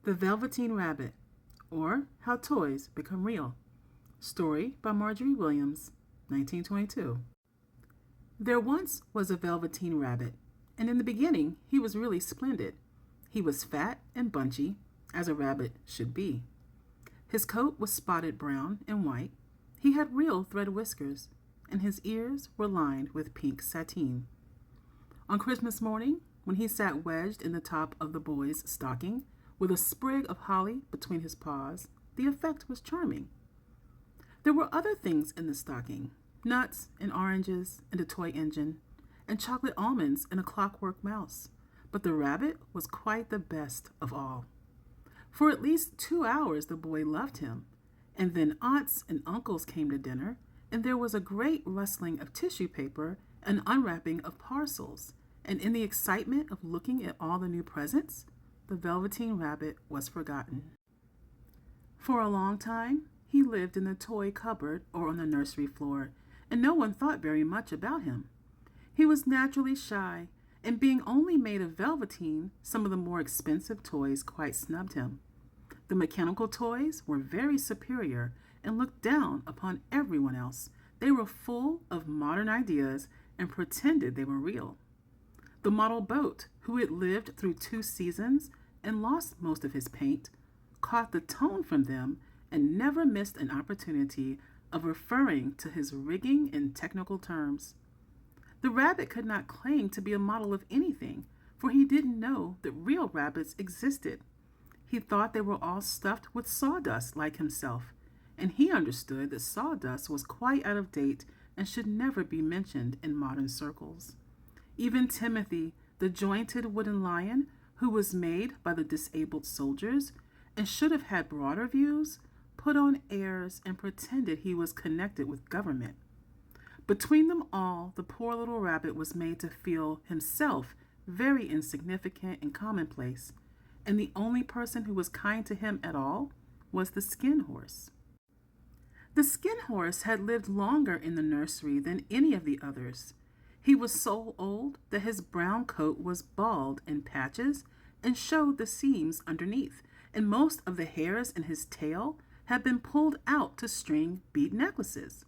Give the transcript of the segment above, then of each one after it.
The Velveteen Rabbit, or How Toys Become Real. Story by Marjorie Williams, 1922. There once was a Velveteen Rabbit, and in the beginning he was really splendid. He was fat and bunchy, as a rabbit should be. His coat was spotted brown and white. He had real thread whiskers, and his ears were lined with pink sateen. On Christmas morning, when he sat wedged in the top of the boy's stocking, with a sprig of holly between his paws, the effect was charming. There were other things in the stocking, nuts and oranges and a toy engine, and chocolate almonds and a clockwork mouse, but the rabbit was quite the best of all. For at least 2 hours the boy loved him, and then aunts and uncles came to dinner, and there was a great rustling of tissue paper and unwrapping of parcels, and in the excitement of looking at all the new presents, the Velveteen Rabbit was forgotten. For a long time, he lived in the toy cupboard or on the nursery floor, and no one thought very much about him. He was naturally shy, and being only made of velveteen, some of the more expensive toys quite snubbed him. The mechanical toys were very superior and looked down upon everyone else. They were full of modern ideas and pretended they were real. The model boat, who had lived through 2 seasons and lost most of his paint, caught the tone from them and never missed an opportunity of referring to his rigging in technical terms. The rabbit could not claim to be a model of anything, for he didn't know that real rabbits existed. He thought they were all stuffed with sawdust like himself, and he understood that sawdust was quite out of date and should never be mentioned in modern circles. Even Timothy, the jointed wooden lion, who was made by the disabled soldiers and should have had broader views, put on airs and pretended he was connected with government. Between them all, the poor little rabbit was made to feel himself very insignificant and commonplace, and the only person who was kind to him at all was the skin horse. The skin horse had lived longer in the nursery than any of the others. He was so old that his brown coat was bald in patches and showed the seams underneath, and most of the hairs in his tail had been pulled out to string bead necklaces.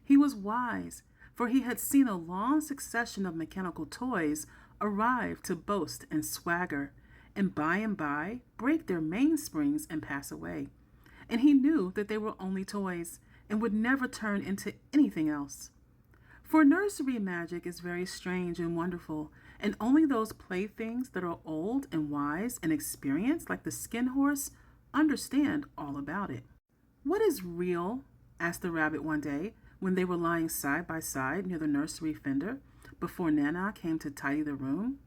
He was wise, for he had seen a long succession of mechanical toys arrive to boast and swagger, and by break their mainsprings and pass away. And he knew that they were only toys and would never turn into anything else. For nursery magic is very strange and wonderful, and only those playthings that are old and wise and experienced, like the skin horse, understand all about it. "What is real?" asked the rabbit one day when they were lying side by side near the nursery fender before Nana came to tidy the room.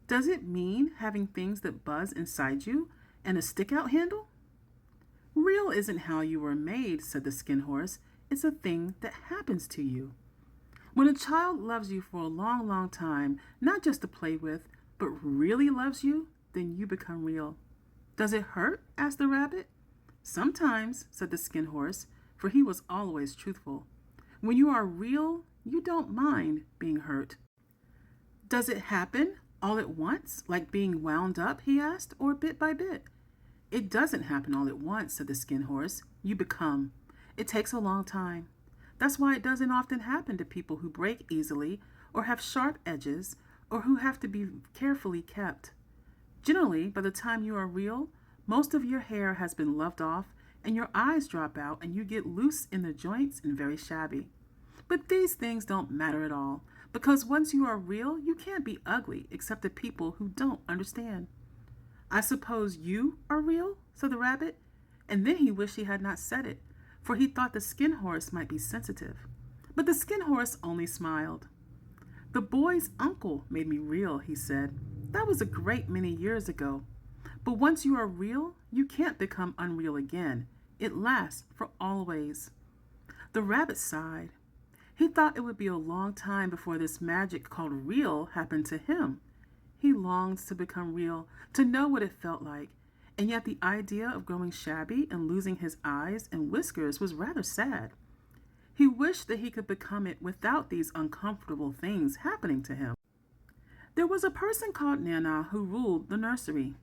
"Does it mean having things that buzz inside you and a stick-out handle?" "Real isn't how you were made," said the skin horse. "It's a thing that happens to you. When a child loves you for a long, long time, not just to play with, but really loves you, then you become real." "Does it hurt?" asked the rabbit. "Sometimes," said the skin horse, for he was always truthful. "When you are real, you don't mind being hurt." "Does it happen all at once, like being wound up?" he asked, "or bit by bit?" "It doesn't happen all at once," said the skin horse. "You become. It takes a long time. That's why it doesn't often happen to people who break easily or have sharp edges or who have to be carefully kept. Generally, by the time you are real, most of your hair has been loved off and your eyes drop out and you get loose in the joints and very shabby. But these things don't matter at all, because once you are real, you can't be ugly except to people who don't understand." "I suppose you are real?" said the rabbit, and then he wished he had not said it, for he thought the skin horse might be sensitive. But the skin horse only smiled. "The boy's uncle made me real," he said. "That was a great many years ago. But once you are real, you can't become unreal again. It lasts for always." The rabbit sighed. He thought it would be a long time before this magic called real happened to him. He longed to become real, to know what it felt like, and yet the idea of growing shabby and losing his eyes and whiskers was rather sad. He wished that he could become it without these uncomfortable things happening to him. There was a person called Nana who ruled the nursery.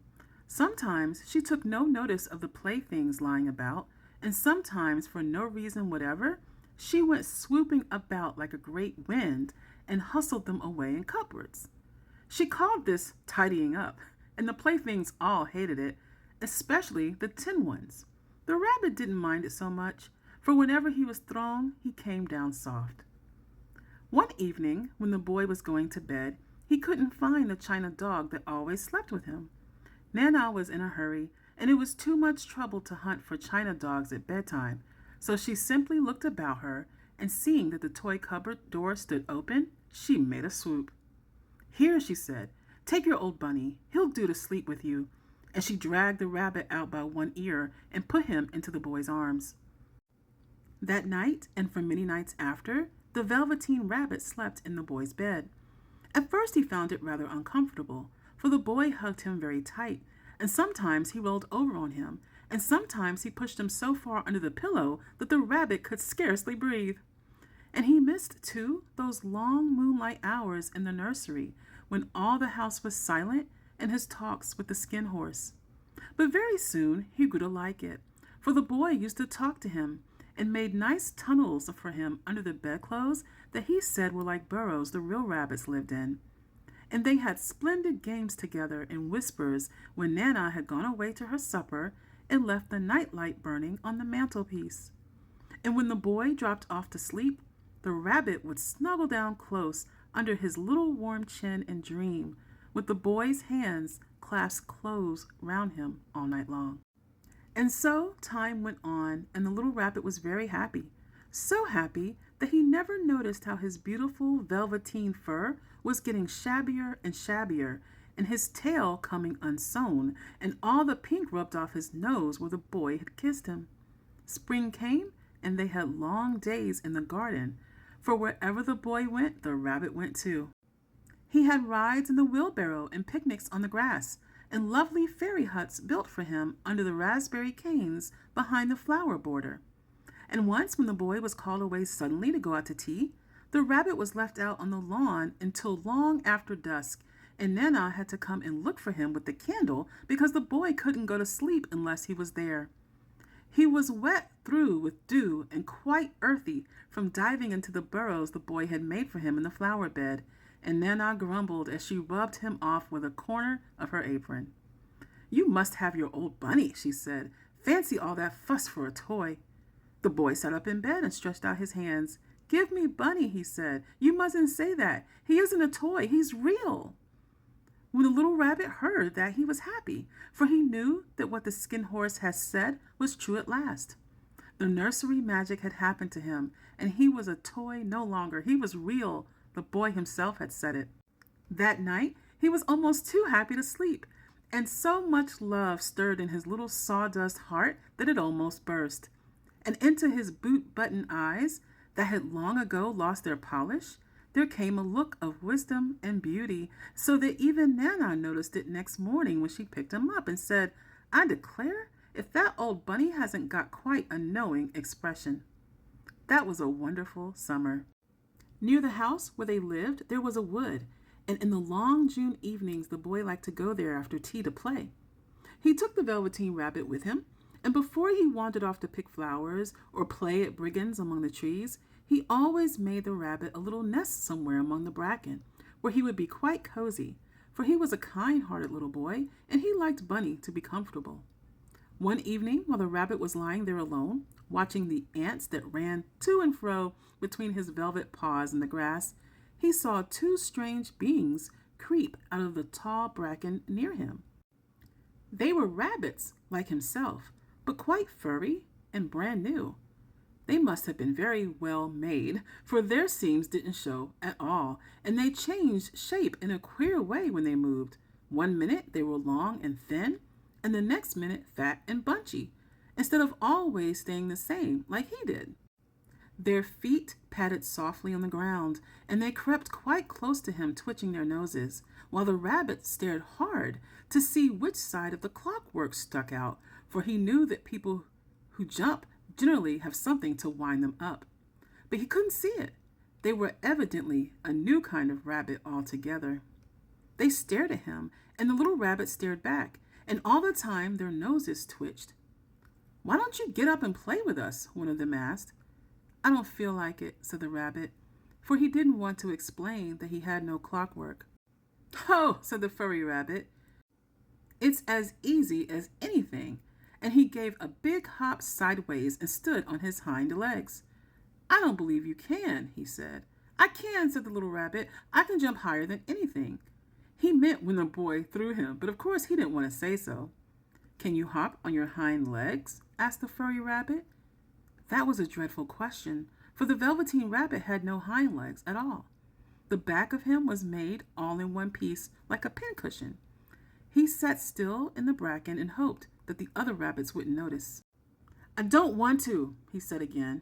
Sometimes she took no notice of the playthings lying about, and sometimes, for no reason whatever, she went swooping about like a great wind and hustled them away in cupboards. She called this tidying up, and the playthings all hated it, especially the tin ones. The rabbit didn't mind it so much, for whenever he was thrown, he came down soft. One evening, when the boy was going to bed, he couldn't find the china dog that always slept with him. Nana was in a hurry, and it was too much trouble to hunt for china dogs at bedtime, so she simply looked about her, and seeing that the toy cupboard door stood open, she made a swoop. "Here," she said, "take your old bunny. He'll do to sleep with you." And she dragged the rabbit out by one ear and put him into the boy's arms. That night, and for many nights after, the Velveteen Rabbit slept in the boy's bed. At first he found it rather uncomfortable, for the boy hugged him very tight, and sometimes he rolled over on him, and sometimes he pushed him so far under the pillow that the rabbit could scarcely breathe. And he missed, too, those long moonlight hours in the nursery when all the house was silent and his talks with the skin horse. But very soon he grew to like it, for the boy used to talk to him and made nice tunnels for him under the bedclothes that he said were like burrows the real rabbits lived in. And they had splendid games together in whispers when Nana had gone away to her supper and left the night light burning on the mantelpiece. And when the boy dropped off to sleep, the rabbit would snuggle down close under his little warm chin and dream, with the boy's hands clasped close round him all night long. And so time went on, and the little rabbit was very happy, so happy that he never noticed how his beautiful velveteen fur was getting shabbier and shabbier, and his tail coming unsewn, and all the pink rubbed off his nose where the boy had kissed him. Spring came, and they had long days in the garden, for wherever the boy went, the rabbit went too. He had rides in the wheelbarrow and picnics on the grass, and lovely fairy huts built for him under the raspberry canes behind the flower border. And once when the boy was called away suddenly to go out to tea, the rabbit was left out on the lawn until long after dusk, and Nana had to come and look for him with the candle because the boy couldn't go to sleep unless he was there. He was wet through with dew and quite earthy from diving into the burrows the boy had made for him in the flower bed, and Nana grumbled as she rubbed him off with a corner of her apron. "You must have your old bunny," she said. "Fancy all that fuss for a toy." The boy sat up in bed and stretched out his hands. "Give me Bunny," he said. "You mustn't say that. He isn't a toy. He's real." When the little rabbit heard that, he was happy, for he knew that what the skin horse had said was true at last. The nursery magic had happened to him, and he was a toy no longer. He was real. The boy himself had said it. That night, he was almost too happy to sleep, and so much love stirred in his little sawdust heart that it almost burst. And into his boot-button eyes, that had long ago lost their polish, there came a look of wisdom and beauty, so that even Nana noticed it next morning when she picked him up and said, "I declare, if that old bunny hasn't got quite a knowing expression." That was a wonderful summer. Near the house where they lived, there was a wood, and in the long June evenings the boy liked to go there after tea to play. He took the Velveteen Rabbit with him, and before he wandered off to pick flowers or play at brigands among the trees, he always made the rabbit a little nest somewhere among the bracken, where he would be quite cozy, for he was a kind-hearted little boy, and he liked Bunny to be comfortable. One evening, while the rabbit was lying there alone, watching the ants that ran to and fro between his velvet paws in the grass, he saw two strange beings creep out of the tall bracken near him. They were rabbits, like himself, but quite furry and brand new. They must have been very well made, for their seams didn't show at all, and they changed shape in a queer way when they moved. One minute they were long and thin, and the next minute fat and bunchy, instead of always staying the same like he did. Their feet patted softly on the ground, and they crept quite close to him, twitching their noses, while the rabbit stared hard to see which side of the clockwork stuck out, for he knew that people who jump generally have something to wind them up. But he couldn't see it. They were evidently a new kind of rabbit altogether. They stared at him, and the little rabbit stared back, and all the time their noses twitched. "Why don't you get up and play with us?" one of them asked. "I don't feel like it," said the rabbit, for he didn't want to explain that he had no clockwork. "Oh," said the furry rabbit, "it's as easy as anything," and he gave a big hop sideways and stood on his hind legs. "I don't believe you can," he said. "I can," said the little rabbit. "I can jump higher than anything." He meant when the boy threw him, but of course he didn't want to say so. "Can you hop on your hind legs?" asked the furry rabbit. That was a dreadful question, for the Velveteen Rabbit had no hind legs at all. The back of him was made all in one piece, like a pincushion. He sat still in the bracken and hoped that the other rabbits wouldn't notice. "I don't want to," he said again.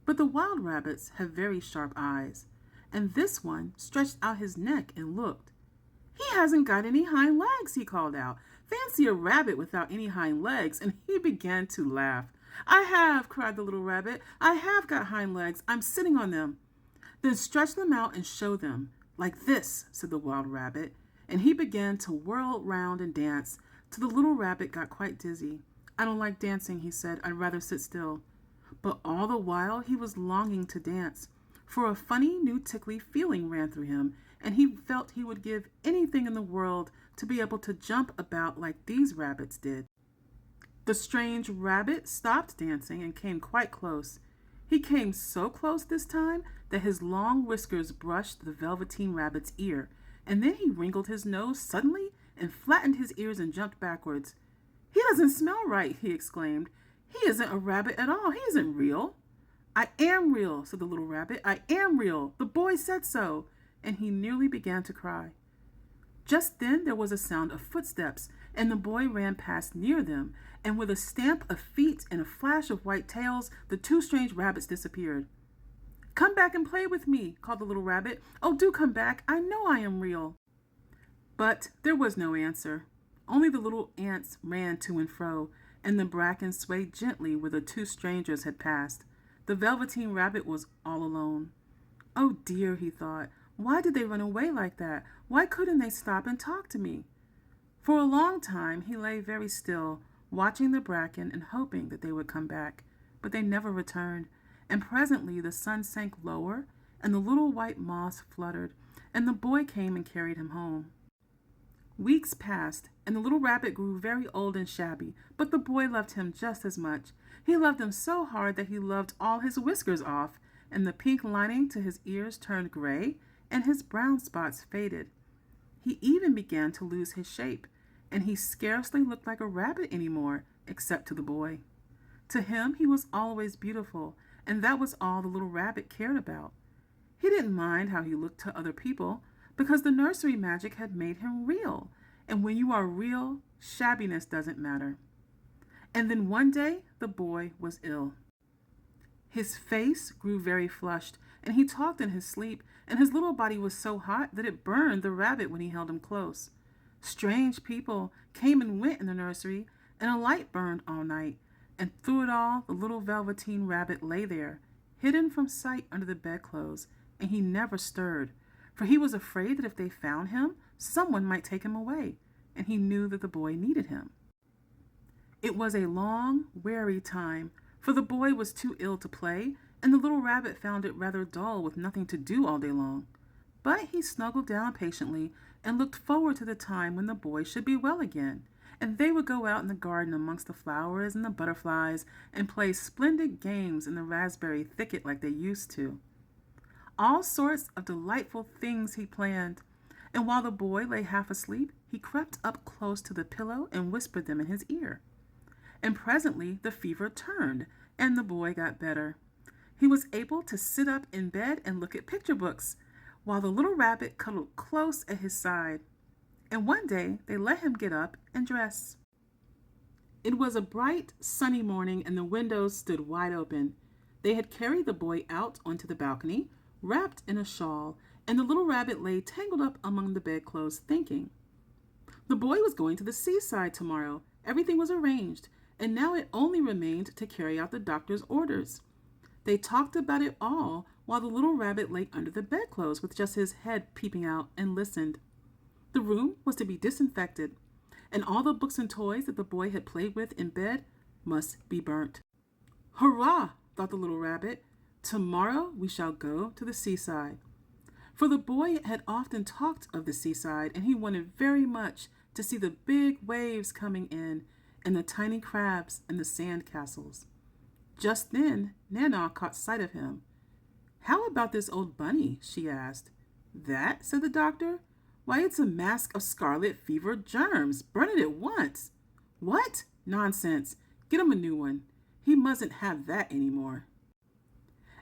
But the wild rabbits have very sharp eyes, and this one stretched out his neck and looked. "He hasn't got any hind legs," he called out. "Fancy a rabbit without any hind legs," and he began to laugh. "I have," cried the little rabbit. "I have got hind legs. I'm sitting on them." "Then stretch them out and show them. Like this," said the wild rabbit, and he began to whirl round and dance till the little rabbit got quite dizzy. "I don't like dancing," he said. "I'd rather sit still." But all the while he was longing to dance, for a funny new tickly feeling ran through him, and he felt he would give anything in the world to be able to jump about like these rabbits did. The strange rabbit stopped dancing and came quite close. He came so close this time that his long whiskers brushed the Velveteen Rabbit's ear, and then he wrinkled his nose suddenly and flattened his ears and jumped backwards. "He doesn't smell right," he exclaimed. "He isn't a rabbit at all. He isn't real." "I am real," said the little rabbit. "I am real. The boy said so." And he nearly began to cry. Just then there was a sound of footsteps, and the boy ran past near them, and with a stamp of feet and a flash of white tails, the two strange rabbits disappeared. "Come back and play with me," called the little rabbit. "Oh, do come back. I know I am real." But there was no answer. Only the little ants ran to and fro, and the bracken swayed gently where the two strangers had passed. The Velveteen Rabbit was all alone. "Oh dear," he thought. "Why did they run away like that? Why couldn't they stop and talk to me?" For a long time he lay very still, watching the bracken and hoping that they would come back. But they never returned, and presently the sun sank lower, and the little white moths fluttered, and the boy came and carried him home. Weeks passed, and the little rabbit grew very old and shabby, but the boy loved him just as much. He loved him so hard that he loved all his whiskers off, and the pink lining to his ears turned gray, and his brown spots faded. He even began to lose his shape, and he scarcely looked like a rabbit anymore, except to the boy. To him he was always beautiful, and that was all the little rabbit cared about. He didn't mind how he looked to other people, because the nursery magic had made him real, and when you are real, shabbiness doesn't matter. And then one day the boy was ill. His face grew very flushed, and he talked in his sleep, and his little body was so hot that it burned the rabbit when he held him close. Strange people came and went in the nursery, and a light burned all night, and through it all the little Velveteen Rabbit lay there, hidden from sight under the bedclothes, and he never stirred, for he was afraid that if they found him, someone might take him away, and he knew that the boy needed him. It was a long, weary time, for the boy was too ill to play, and the little rabbit found it rather dull with nothing to do all day long. But he snuggled down patiently and looked forward to the time when the boy should be well again, and they would go out in the garden amongst the flowers and the butterflies and play splendid games in the raspberry thicket like they used to. All sorts of delightful things he planned, and while the boy lay half asleep, he crept up close to the pillow and whispered them in his ear. And presently the fever turned, and the boy got better. He was able to sit up in bed and look at picture books, while the little rabbit cuddled close at his side. And one day they let him get up and dress. It was a bright, sunny morning, and the windows stood wide open. They had carried the boy out onto the balcony, wrapped in a shawl, and the little rabbit lay tangled up among the bedclothes thinking. The boy was going to the seaside tomorrow. Everything was arranged, and now it only remained to carry out the doctor's orders. They talked about it all while the little rabbit lay under the bedclothes with just his head peeping out and listened. The room was to be disinfected, and all the books and toys that the boy had played with in bed must be burnt. Hurrah, thought the little rabbit. Tomorrow we shall go to the seaside. For the boy had often talked of the seaside, and he wanted very much to see the big waves coming in and the tiny crabs and the sand castles. Just then, Nana caught sight of him. "How about this old bunny?" she asked. "That?" said the doctor. "Why, it's a mask of scarlet fever germs. Burn it at once." "What? Nonsense. Get him a new one. He mustn't have that any more."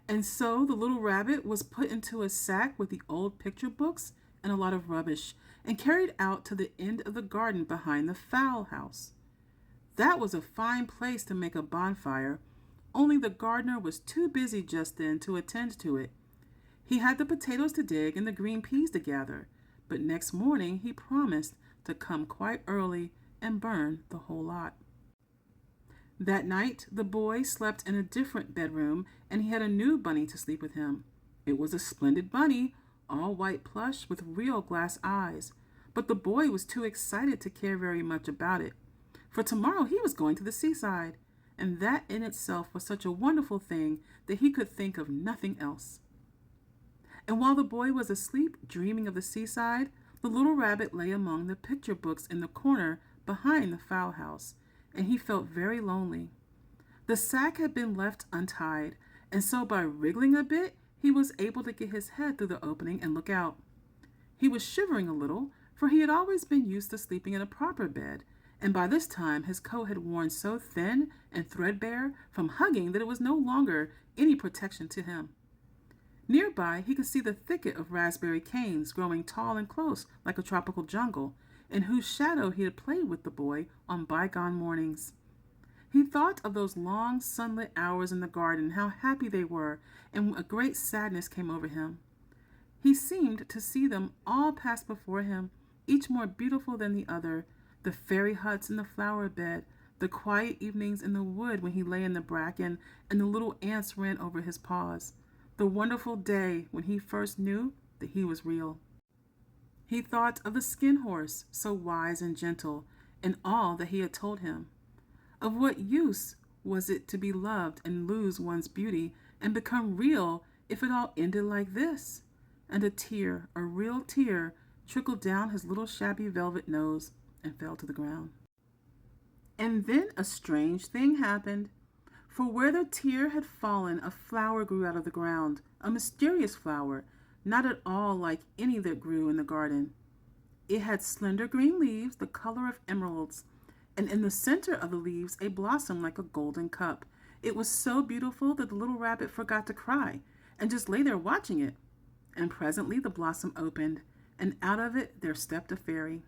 And so the little rabbit was put into a sack with the old picture books and a lot of rubbish, and carried out to the end of the garden behind the fowl house. That was a fine place to make a bonfire, only the gardener was too busy just then to attend to it. He had the potatoes to dig and the green peas to gather, but next morning he promised to come quite early and burn the whole lot. That night the boy slept in a different bedroom, and he had a new bunny to sleep with him. It was a splendid bunny, all white plush with real glass eyes, but the boy was too excited to care very much about it, for tomorrow he was going to the seaside, and that in itself was such a wonderful thing that he could think of nothing else. And while the boy was asleep, dreaming of the seaside, the little rabbit lay among the picture books in the corner behind the fowl house, and he felt very lonely. The sack had been left untied, and so by wriggling a bit, he was able to get his head through the opening and look out. He was shivering a little, for he had always been used to sleeping in a proper bed, and by this time his coat had worn so thin and threadbare from hugging that it was no longer any protection to him. Nearby he could see the thicket of raspberry canes growing tall and close like a tropical jungle, in whose shadow he had played with the boy on bygone mornings. He thought of those long sunlit hours in the garden, how happy they were, and a great sadness came over him. He seemed to see them all pass before him, each more beautiful than the other, the fairy huts in the flower bed, the quiet evenings in the wood when he lay in the bracken and the little ants ran over his paws, the wonderful day when he first knew that he was real. He thought of the skin horse, so wise and gentle, and all that he had told him. Of what use was it to be loved and lose one's beauty and become real if it all ended like this? And a tear, a real tear, trickled down his little shabby velvet nose and fell to the ground. And then a strange thing happened. For where the tear had fallen, a flower grew out of the ground, a mysterious flower, not at all like any that grew in the garden. It had slender green leaves, the color of emeralds, and in the center of the leaves a blossom like a golden cup. It was so beautiful that the little rabbit forgot to cry, and just lay there watching it. And presently the blossom opened, and out of it there stepped a fairy.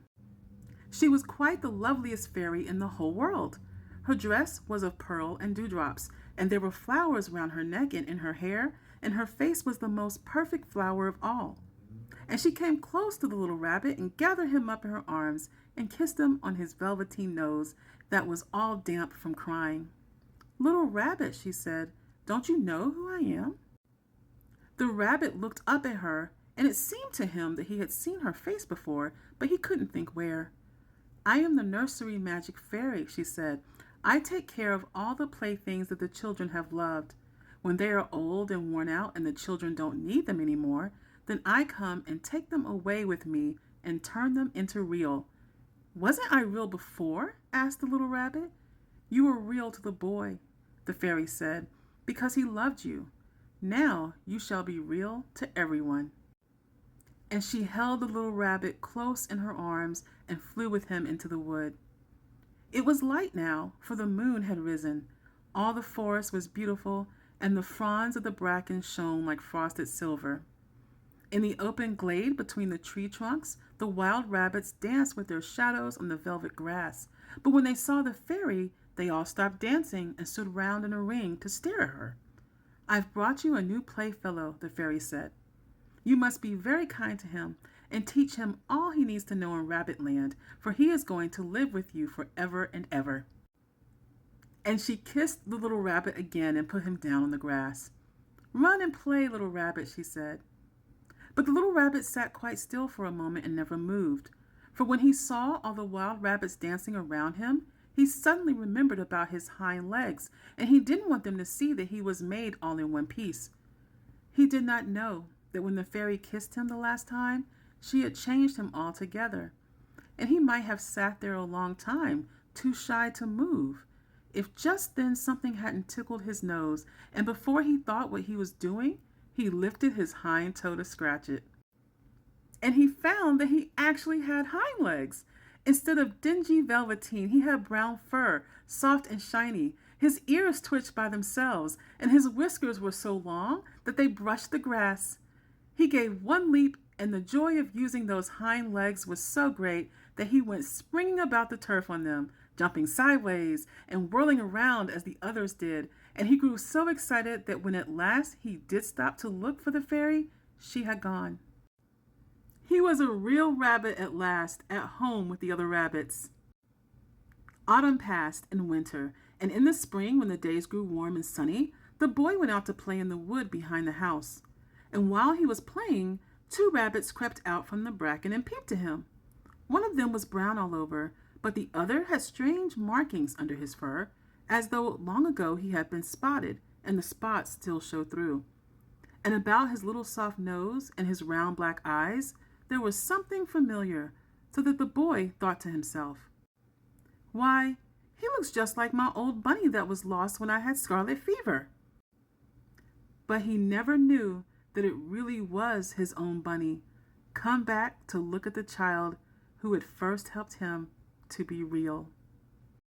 She was quite the loveliest fairy in the whole world. Her dress was of pearl and dewdrops, and there were flowers round her neck and in her hair, and her face was the most perfect flower of all. And she came close to the little rabbit and gathered him up in her arms and kissed him on his velveteen nose that was all damp from crying. "Little rabbit," she said, "don't you know who I am?" The rabbit looked up at her, and it seemed to him that he had seen her face before, but he couldn't think where. "I am the nursery magic fairy," she said. "I take care of all the playthings that the children have loved. When they are old and worn out and the children don't need them anymore, then I come and take them away with me and turn them into real." "Wasn't I real before?" asked the little rabbit. "You were real to the boy," the fairy said, "because he loved you. Now you shall be real to everyone." And she held the little rabbit close in her arms and flew with him into the wood. It was light now, for the moon had risen. All the forest was beautiful, and the fronds of the bracken shone like frosted silver. In the open glade between the tree trunks, the wild rabbits danced with their shadows on the velvet grass. But when they saw the fairy, they all stopped dancing and stood round in a ring to stare at her. "I've brought you a new playfellow," the fairy said. "You must be very kind to him and teach him all he needs to know in Rabbitland, for he is going to live with you forever and ever." And she kissed the little rabbit again and put him down on the grass. "Run and play, little rabbit," she said. But the little rabbit sat quite still for a moment and never moved, For when he saw all the wild rabbits dancing around him, he suddenly remembered about his hind legs, and he didn't want them to see that he was made all in one piece. He did not know that when the fairy kissed him the last time, she had changed him altogether, and he might have sat there a long time, too shy to move, if just then something hadn't tickled his nose, and before he thought what he was doing, he lifted his hind toe to scratch it. And he found that he actually had hind legs. Instead of dingy velveteen, he had brown fur, soft and shiny. His ears twitched by themselves, and his whiskers were so long that they brushed the grass. He gave one leap, and the joy of using those hind legs was so great that he went springing about the turf on them, jumping sideways and whirling around as the others did, and he grew so excited that when at last he did stop to look for the fairy, she had gone. He was a real rabbit at last, at home with the other rabbits. Autumn passed and winter, and in the spring, when the days grew warm and sunny, the boy went out to play in the wood behind the house. And while he was playing, 2 rabbits crept out from the bracken and peeped to him. One of them was brown all over, but the other had strange markings under his fur, as though long ago he had been spotted, and the spots still showed through. And about his little soft nose and his round black eyes, there was something familiar, so that the boy thought to himself, "Why, he looks just like my old bunny that was lost when I had scarlet fever." But he never knew that it really was his own bunny, come back to look at the child who had first helped him to be real.